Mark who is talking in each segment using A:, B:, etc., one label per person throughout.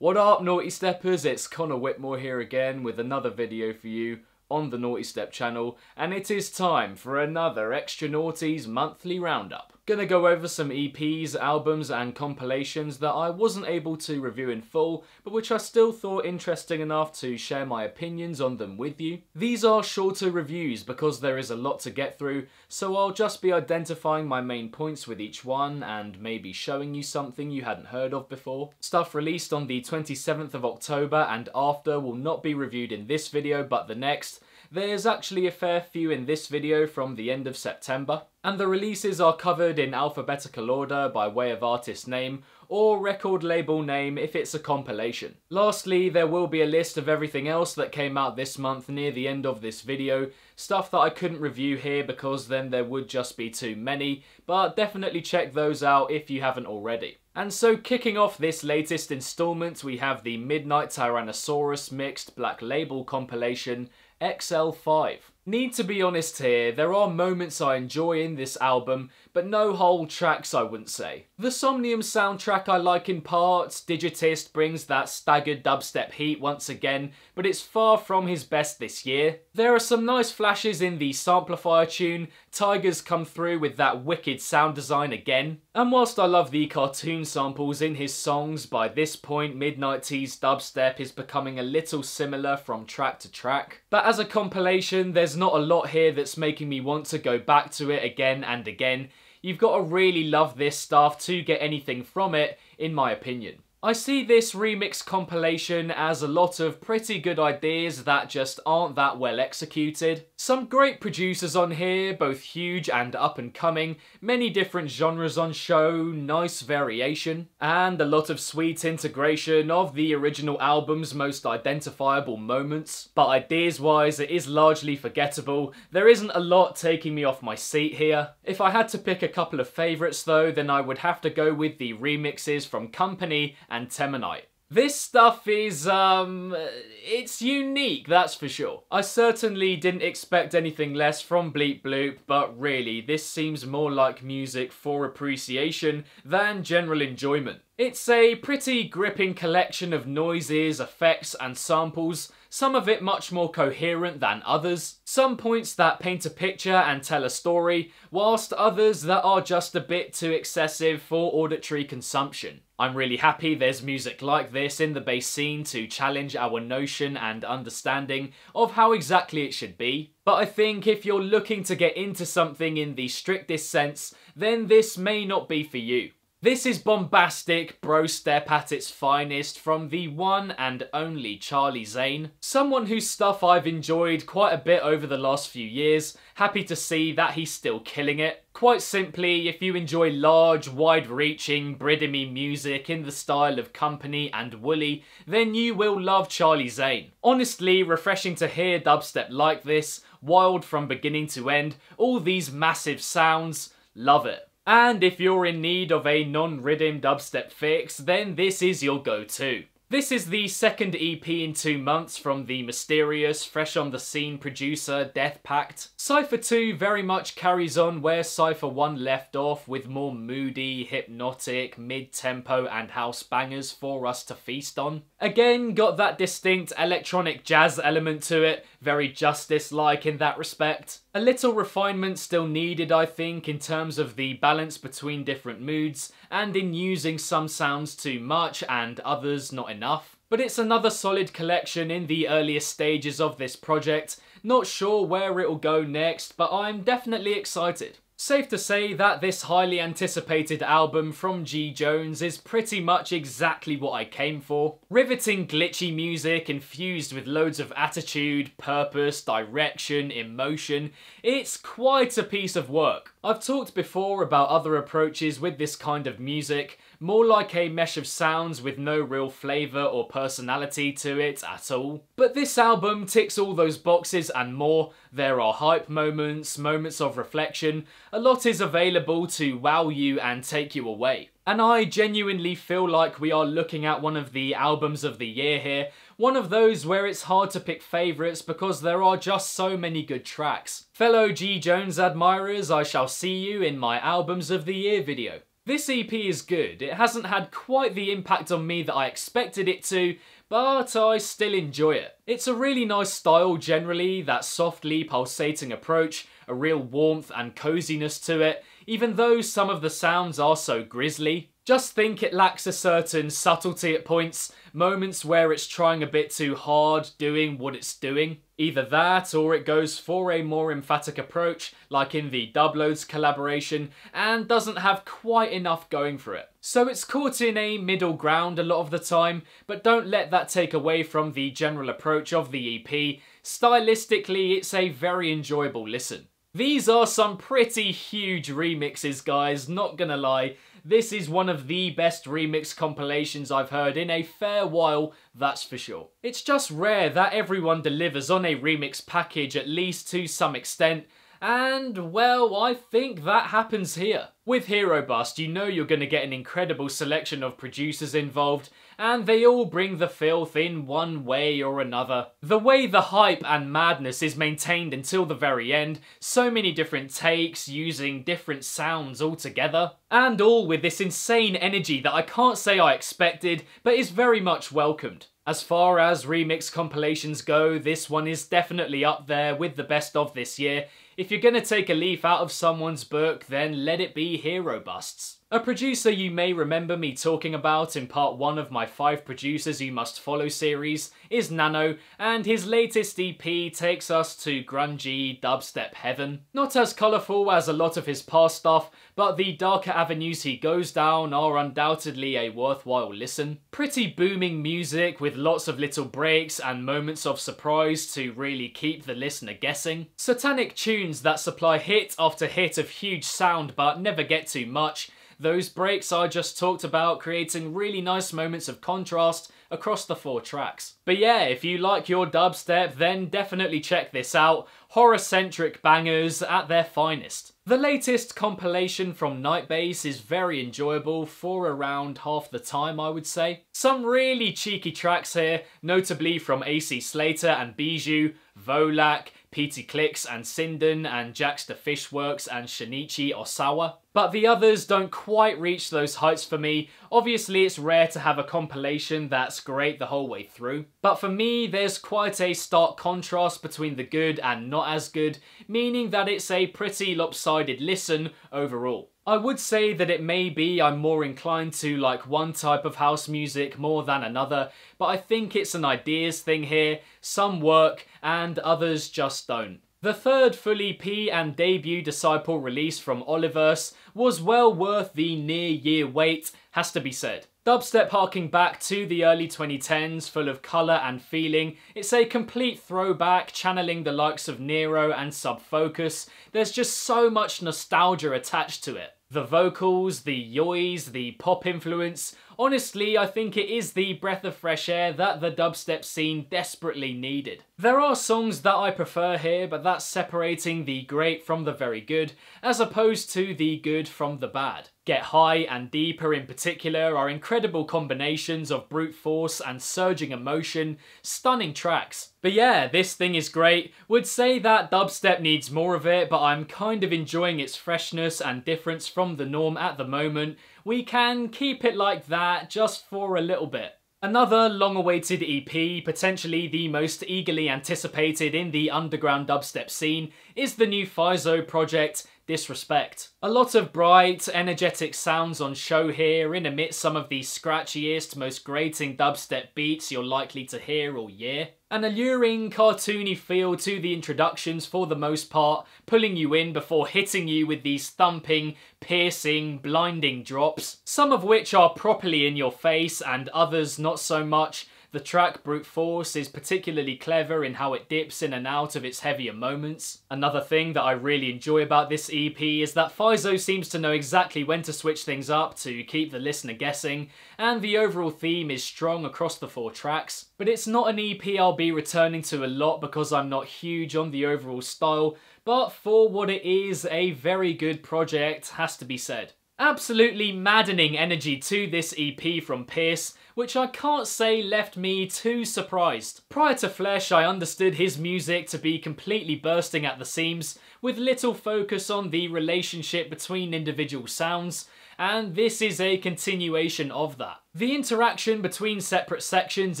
A: What up, Naughty Steppers? It's Connor Whitmore here again with another video for you on the Nawtystep channel, and it is time for another Extra Nawties monthly roundup. Gonna go over some EPs, albums and compilations that I wasn't able to review in full, but which I still thought interesting enough to share my opinions on them with you. These are shorter reviews because there is a lot to get through, so I'll just be identifying my main points with each one and maybe showing you something you hadn't heard of before. Stuff released on the 27th of October and after will not be reviewed in this video but the next. There's actually a fair few in this video from the end of September, and the releases are covered in alphabetical order by way of artist name or record label name if it's a compilation. Lastly, there will be a list of everything else that came out this month near the end of this video, stuff that I couldn't review here because then there would just be too many, but definitely check those out if you haven't already. And so kicking off this latest installment, we have the Midnight Tyrannosaurus mixed Black Label compilation XL5. Need to be honest here, there are moments I enjoy in this album, but no whole tracks I wouldn't say. The Somnium soundtrack I like in parts, Digitist brings that staggered dubstep heat once again, but it's far from his best this year. There are some nice flashes in the Samplifier tune, Tigers come through with that wicked sound design again, and whilst I love the cartoon samples in his songs, by this point Midnighty's dubstep is becoming a little similar from track to track. But as a compilation, there's not a lot here that's making me want to go back to it again and again. You've got to really love this stuff to get anything from it, in my opinion. I see this remix compilation as a lot of pretty good ideas that just aren't that well executed. Some great producers on here, both huge and up and coming, many different genres on show, nice variation, and a lot of sweet integration of the original album's most identifiable moments. But ideas wise, it is largely forgettable. There isn't a lot taking me off my seat here. If I had to pick a couple of favourites though, then I would have to go with the remixes from Company and Temanite. This stuff is, it's unique, that's for sure. I certainly didn't expect anything less from Bleep Bloop, but really, this seems more like music for appreciation than general enjoyment. It's a pretty gripping collection of noises, effects and samples, some of it much more coherent than others, some points that paint a picture and tell a story, whilst others that are just a bit too excessive for auditory consumption. I'm really happy there's music like this in the bass scene to challenge our notion and understanding of how exactly it should be. But I think if you're looking to get into something in the strictest sense, then this may not be for you. This is bombastic bro step at its finest from the one and only Charlie Zane. Someone whose stuff I've enjoyed quite a bit over the last few years. Happy to see that he's still killing it. Quite simply, if you enjoy large, wide-reaching, Bridimy music in the style of Company and Woolly, then you will love Charlie Zane. Honestly, refreshing to hear dubstep like this, wild from beginning to end, all these massive sounds, love it. And if you're in need of a non-rhythm dubstep fix, then this is your go-to. This is the second EP in 2 months from the mysterious, fresh-on-the-scene producer Death Pact. Cypher 2 very much carries on where Cypher 1 left off, with more moody, hypnotic, mid-tempo and house bangers for us to feast on. Again, got that distinct electronic jazz element to it, very Justice-like in that respect. A little refinement still needed, I think, in terms of the balance between different moods, and in using some sounds too much and others not enough. But it's another solid collection in the earliest stages of this project. Not sure where it'll go next, but I'm definitely excited. Safe to say that this highly anticipated album from G Jones is pretty much exactly what I came for. Riveting glitchy music infused with loads of attitude, purpose, direction, emotion. It's quite a piece of work. I've talked before about other approaches with this kind of music, more like a mesh of sounds with no real flavour or personality to it at all. But this album ticks all those boxes and more. There are hype moments, moments of reflection, a lot is available to wow you and take you away. And I genuinely feel like we are looking at one of the albums of the year here, one of those where it's hard to pick favourites because there are just so many good tracks. Fellow G Jones admirers, I shall see you in my albums of the year video. This EP is good. It hasn't had quite the impact on me that I expected it to, but I still enjoy it. It's a really nice style generally, that softly pulsating approach, a real warmth and coziness to it, even though some of the sounds are so grisly. Just think it lacks a certain subtlety at points, moments where it's trying a bit too hard doing what it's doing. Either that, or it goes for a more emphatic approach, like in the Dubloads collaboration, and doesn't have quite enough going for it. So it's caught in a middle ground a lot of the time, but don't let that take away from the general approach of the EP. Stylistically, it's a very enjoyable listen. These are some pretty huge remixes, guys, not gonna lie. This is one of the best remix compilations I've heard in a fair while, that's for sure. It's just rare that everyone delivers on a remix package, at least to some extent, and well, I think that happens here. With Herobust, you know you're going to get an incredible selection of producers involved, and they all bring the filth in one way or another. The way the hype and madness is maintained until the very end, so many different takes using different sounds altogether, and all with this insane energy that I can't say I expected, but is very much welcomed. As far as remix compilations go, this one is definitely up there with the best of this year. If you're gonna take a leaf out of someone's book, then let it be Herobust's. A producer you may remember me talking about in part 1 of my 5 producers you must follow series is Nano, and his latest EP takes us to grungy dubstep heaven. Not as colourful as a lot of his past stuff, but the darker avenues he goes down are undoubtedly a worthwhile listen. Pretty booming music with lots of little breaks and moments of surprise to really keep the listener guessing. Satanic tunes that supply hit after hit of huge sound but never get too much. Those breaks I just talked about, creating really nice moments of contrast across the 4 tracks. But yeah, if you like your dubstep, then definitely check this out. Horror-centric bangers at their finest. The latest compilation from Nightbase is very enjoyable for around half the time, I would say. Some really cheeky tracks here, notably from AC Slater and Bijou, Volak, Petey Clicks and Sinden and Jackster Fishworks and Shinichi Osawa. But the others don't quite reach those heights for me. Obviously it's rare to have a compilation that's great the whole way through. But for me there's quite a stark contrast between the good and not as good, meaning that it's a pretty lopsided listen overall. I would say that it may be I'm more inclined to like one type of house music more than another, but I think it's an ideas thing here. Some work and others just don't. The third full EP and debut Disciple release from Oliverse was well worth the near-year wait, has to be said. Dubstep harking back to the early 2010s, full of colour and feeling. It's a complete throwback, channeling the likes of Nero and Subfocus. There's just so much nostalgia attached to it. The vocals, the yoys, the pop influence. Honestly, I think it is the breath of fresh air that the dubstep scene desperately needed. There are songs that I prefer here, but that's separating the great from the very good, as opposed to the good from the bad. Get High and Deeper in particular are incredible combinations of brute force and surging emotion, stunning tracks. But yeah, this thing is great. Would say that dubstep needs more of it, but I'm kind of enjoying its freshness and difference from the norm at the moment. We can keep it like that just for a little bit. Another long-awaited EP, potentially the most eagerly anticipated in the underground dubstep scene, is the new Phiso project, Disrespect. A lot of bright, energetic sounds on show here, in amidst some of the scratchiest, most grating dubstep beats you're likely to hear all year. An alluring, cartoony feel to the introductions for the most part, pulling you in before hitting you with these thumping, piercing, blinding drops, some of which are properly in your face and others not so much. The track Brute Force is particularly clever in how it dips in and out of its heavier moments. Another thing that I really enjoy about this EP is that Phiso seems to know exactly when to switch things up to keep the listener guessing, and the overall theme is strong across the 4 tracks. But it's not an EP I'll be returning to a lot because I'm not huge on the overall style, but for what it is, a very good project, has to be said. Absolutely maddening energy to this EP from Pierce, which I can't say left me too surprised. Prior to Flesh, I understood his music to be completely bursting at the seams, with little focus on the relationship between individual sounds, and this is a continuation of that. The interaction between separate sections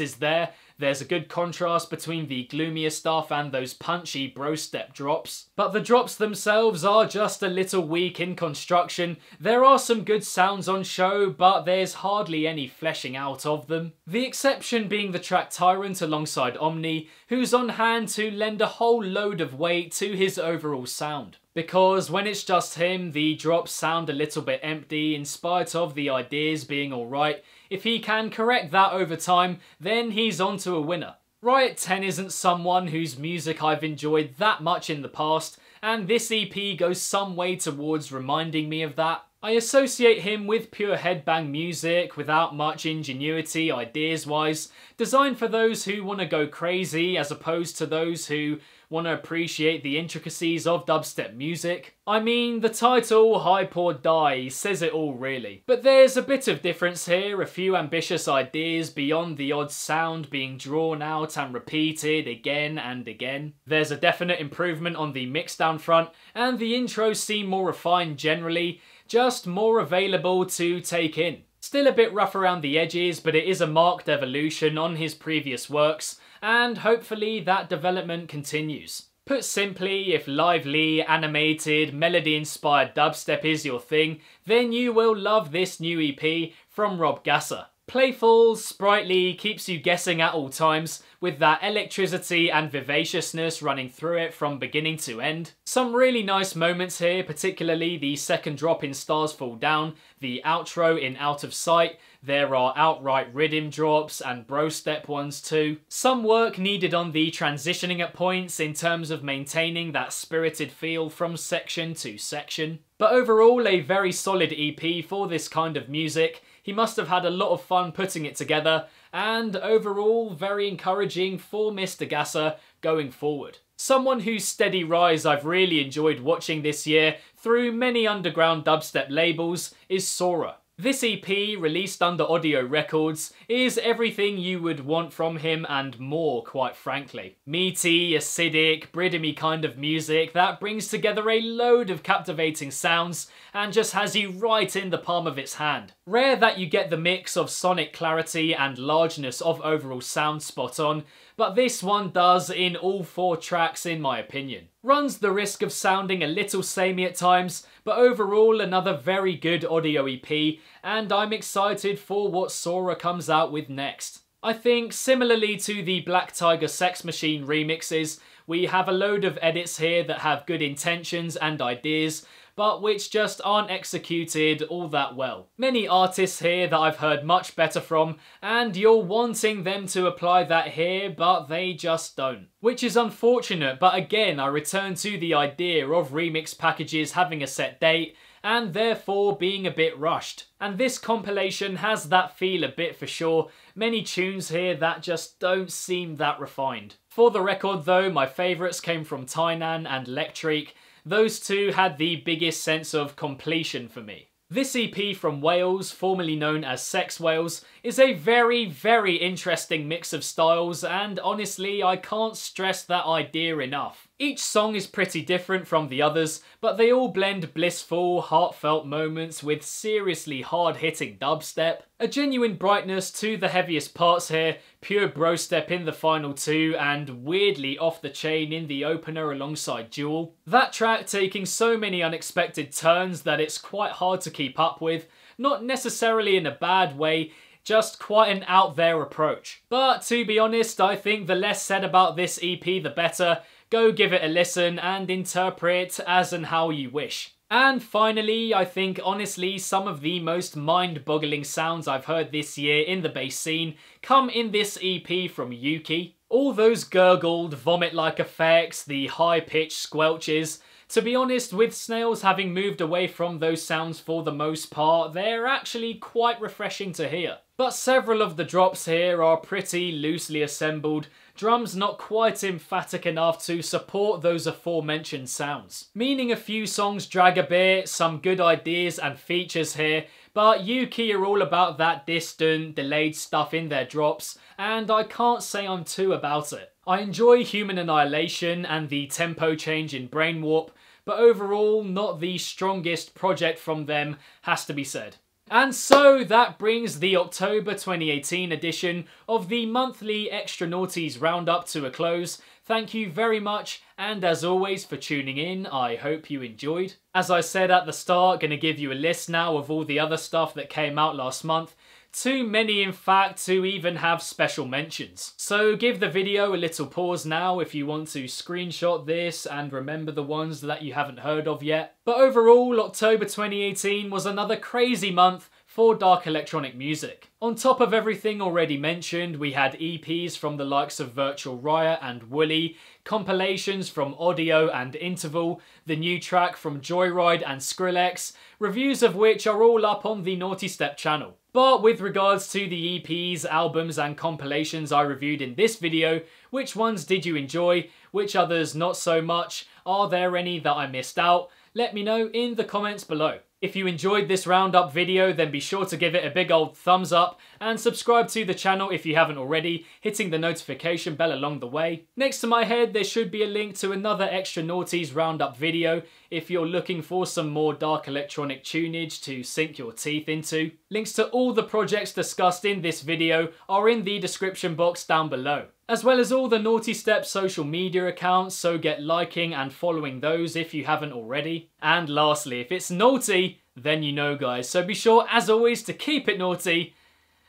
A: is there. There's a good contrast between the gloomier stuff and those punchy bro step drops. But the drops themselves are just a little weak in construction. There are some good sounds on show, but there's hardly any fleshing out of them. The exception being the track Tyrant alongside Omni, who's on hand to lend a whole load of weight to his overall sound. Because when it's just him, the drops sound a little bit empty in spite of the ideas being alright. If he can correct that over time, then he's on to a winner. Riot 10 isn't someone whose music I've enjoyed that much in the past, and this EP goes some way towards reminding me of that. I associate him with pure headbang music without much ingenuity ideas-wise, designed for those who want to go crazy as opposed to those who want to appreciate the intricacies of dubstep music. I mean, the title, Hype or Die, says it all really. But there's a bit of difference here, a few ambitious ideas beyond the odd sound being drawn out and repeated again and again. There's a definite improvement on the mixdown front, and the intros seem more refined generally, just more available to take in. Still a bit rough around the edges, but it is a marked evolution on his previous works, and hopefully that development continues. Put simply, if lively, animated, melody-inspired dubstep is your thing, then you will love this new EP from Rob Gasser. Playful, sprightly, keeps you guessing at all times, with that electricity and vivaciousness running through it from beginning to end. Some really nice moments here, particularly the second drop in Stars Fall Down, the outro in Out of Sight. There are outright rhythm drops and bro step ones too. Some work needed on the transitioning at points in terms of maintaining that spirited feel from section to section. But overall, a very solid EP for this kind of music. He must have had a lot of fun putting it together, and overall very encouraging for Mr. Gasser going forward. Someone whose steady rise I've really enjoyed watching this year through many underground dubstep labels is Sora. This EP, released under Audio Records, is everything you would want from him and more, quite frankly. Meaty, acidic, Bridimy kind of music that brings together a load of captivating sounds and just has you right in the palm of its hand. Rare that you get the mix of sonic clarity and largeness of overall sound spot on, but this one does in all 4 tracks in my opinion. Runs the risk of sounding a little samey at times, but overall another very good audio EP, and I'm excited for what Sora comes out with next. I think, similarly to the Black Tiger Sex Machine remixes, we have a load of edits here that have good intentions and ideas, but which just aren't executed all that well. Many artists here that I've heard much better from, and you're wanting them to apply that here, but they just don't. Which is unfortunate, but again, I return to the idea of remix packages having a set date, and therefore being a bit rushed. And this compilation has that feel a bit for sure. Many tunes here that just don't seem that refined. For the record though, my favourites came from Tynan and Electric. Those two had the biggest sense of completion for me. This EP from Wales, formerly known as Sex Wales, is a very, very interesting mix of styles, and honestly I can't stress that idea enough. Each song is pretty different from the others, but they all blend blissful, heartfelt moments with seriously hard-hitting dubstep. A genuine brightness to the heaviest parts here, pure bro step in the final 2, and weirdly off the chain in the opener alongside Jewel. That track taking so many unexpected turns that it's quite hard to keep up with, not necessarily in a bad way, just quite an out there approach. But to be honest, I think the less said about this EP the better. Go give it a listen and interpret as and how you wish. And finally, I think honestly some of the most mind-boggling sounds I've heard this year in the bass scene come in this EP from Yuki. All those gurgled, vomit-like effects, the high-pitched squelches. To be honest, with Snails having moved away from those sounds for the most part, they're actually quite refreshing to hear. But several of the drops here are pretty loosely assembled, drums not quite emphatic enough to support those aforementioned sounds. Meaning a few songs drag a bit, some good ideas and features here, but Yuki are all about that distant, delayed stuff in their drops, and I can't say I'm too about it. I enjoy Human Annihilation and the tempo change in Brainwarp, but overall not the strongest project from them, has to be said. And so that brings the October 2018 edition of the monthly Extra Nawties Roundup to a close. Thank you very much, and as always, for tuning in. I hope you enjoyed. As I said at the start, gonna give you a list now of all the other stuff that came out last month. Too many, in fact, to even have special mentions. So give the video a little pause now if you want to screenshot this and remember the ones that you haven't heard of yet. But overall, October 2018 was another crazy month for dark electronic music. On top of everything already mentioned, we had EPs from the likes of Virtual Riot and Woolly, compilations from Audio and Interval, the new track from Joyride and Skrillex, reviews of which are all up on the Nawtystep channel. But with regards to the EPs, albums and compilations I reviewed in this video, which ones did you enjoy? Which others not so much? Are there any that I missed out? Let me know in the comments below. If you enjoyed this roundup video, then be sure to give it a big old thumbs up and subscribe to the channel if you haven't already, hitting the notification bell along the way. Next to my head, there should be a link to another Extra Nawties roundup video if you're looking for some more dark electronic tunage to sink your teeth into. Links to all the projects discussed in this video are in the description box down below, as well as all the Nawtystep social media accounts, so get liking and following those if you haven't already. And lastly, if it's naughty, then you know guys, so be sure as always to keep it naughty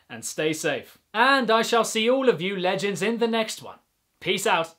A: and stay safe. And I shall see all of you legends in the next one. Peace out.